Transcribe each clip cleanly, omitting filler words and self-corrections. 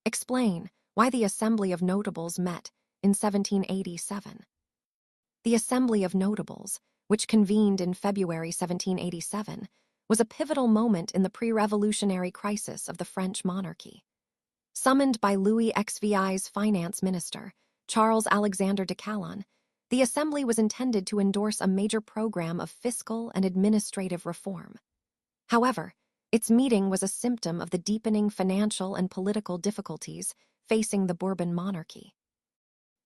Explain why the Assembly of Notables met in 1787. The Assembly of Notables, which convened in February 1787, was a pivotal moment in the pre-revolutionary crisis of the French monarchy. Summoned by Louis XVI's finance minister, Charles Alexander de Calonne, the Assembly was intended to endorse a major program of fiscal and administrative reform. However, its meeting was a symptom of the deepening financial and political difficulties facing the Bourbon monarchy.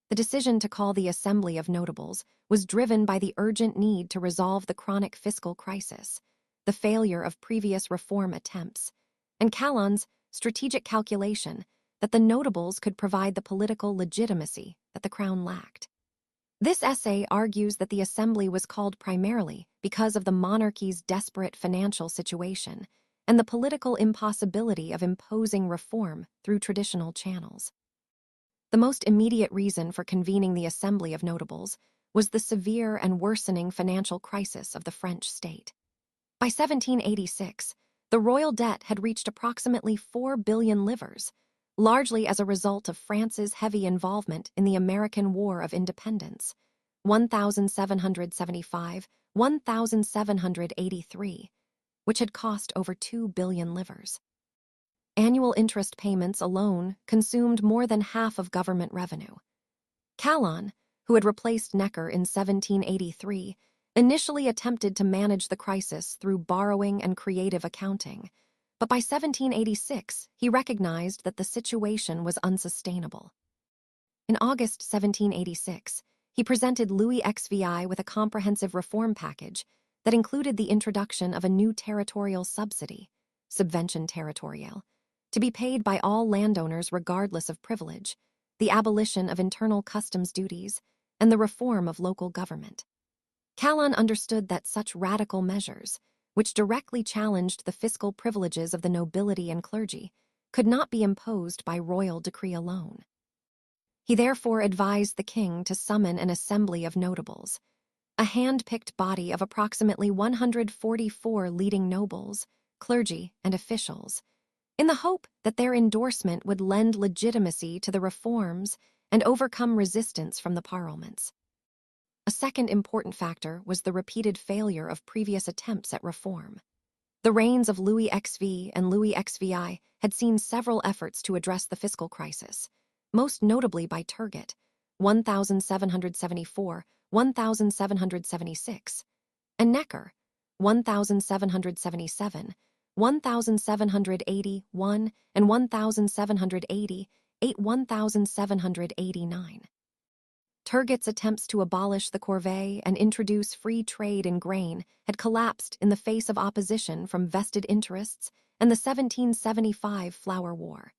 The decision to call the Assembly of Notables was driven by the urgent need to resolve the chronic fiscal crisis, the failure of previous reform attempts, and Calonne's strategic calculation that the notables could provide the political legitimacy that the crown lacked. This essay argues that the Assembly was called primarily because of the monarchy's desperate financial situation and the political impossibility of imposing reform through traditional channels. The most immediate reason for convening the Assembly of Notables was the severe and worsening financial crisis of the French state. By 1786, the royal debt had reached approximately 4 billion livres, largely as a result of France's heavy involvement in the American War of Independence, 1775-1783, which had cost over 2 billion livres. Annual interest payments alone consumed more than half of government revenue. Calonne, who had replaced Necker in 1783, initially attempted to manage the crisis through borrowing and creative accounting, but by 1786 he recognized that the situation was unsustainable. In August 1786, he presented Louis XVI with a comprehensive reform package that included the introduction of a new territorial subsidy, subvention territoriale, to be paid by all landowners regardless of privilege, the abolition of internal customs duties, and the reform of local government. Calonne understood that such radical measures, which directly challenged the fiscal privileges of the nobility and clergy, could not be imposed by royal decree alone. He therefore advised the king to summon an Assembly of Notables, a hand-picked body of approximately 144 leading nobles, clergy, and officials, in the hope that their endorsement would lend legitimacy to the reforms and overcome resistance from the parliaments. A second important factor was the repeated failure of previous attempts at reform. The reigns of Louis XVI and Louis XVI had seen several efforts to address the fiscal crisis, most notably by Turgot, 1774-1776, and Necker, 1777, 1781, and 1789. Turgot's attempts to abolish the corvée and introduce free trade in grain had collapsed in the face of opposition from vested interests and the 1775 Flour War.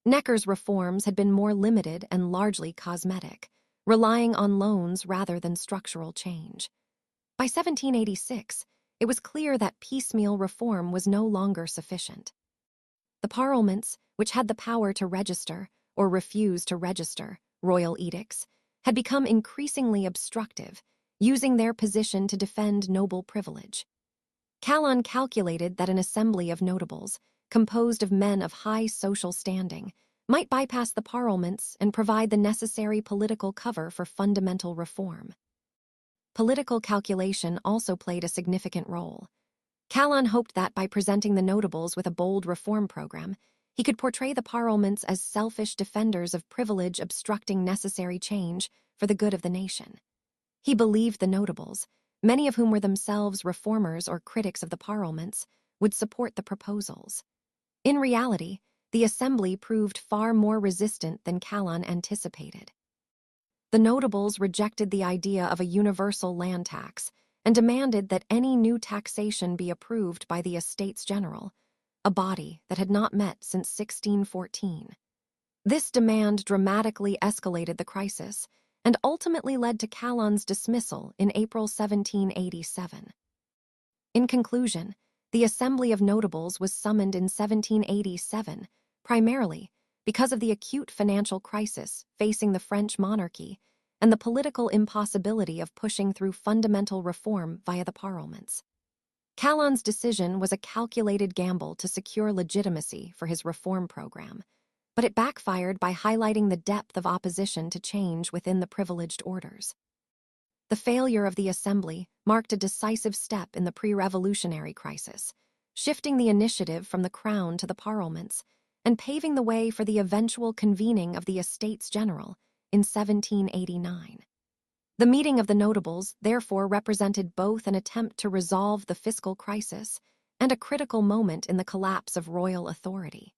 Necker's reforms had been more limited and largely cosmetic, relying on loans rather than structural change. By 1786, it was clear that piecemeal reform was no longer sufficient. The parliaments, which had the power to register or refuse to register royal edicts, had become increasingly obstructive, using their position to defend noble privilege. Calonne calculated that an Assembly of Notables, composed of men of high social standing, might bypass the parliaments and provide the necessary political cover for fundamental reform. Political calculation also played a significant role. Calonne hoped that by presenting the notables with a bold reform program, he could portray the parliaments as selfish defenders of privilege obstructing necessary change for the good of the nation. He believed the notables, many of whom were themselves reformers or critics of the parliaments, would support the proposals. In reality, the Assembly proved far more resistant than Calonne anticipated. The notables rejected the idea of a universal land tax and demanded that any new taxation be approved by the Estates General, a body that had not met since 1614. This demand dramatically escalated the crisis and ultimately led to Calonne's dismissal in April 1787. In conclusion, the Assembly of Notables was summoned in 1787 primarily because of the acute financial crisis facing the French monarchy and the political impossibility of pushing through fundamental reform via the parliaments. Calonne's decision was a calculated gamble to secure legitimacy for his reform program, but it backfired by highlighting the depth of opposition to change within the privileged orders. The failure of the Assembly marked a decisive step in the pre-revolutionary crisis, shifting the initiative from the Crown to the Parliaments and paving the way for the eventual convening of the Estates General in 1789. The meeting of the notables therefore represented both an attempt to resolve the fiscal crisis and a critical moment in the collapse of royal authority.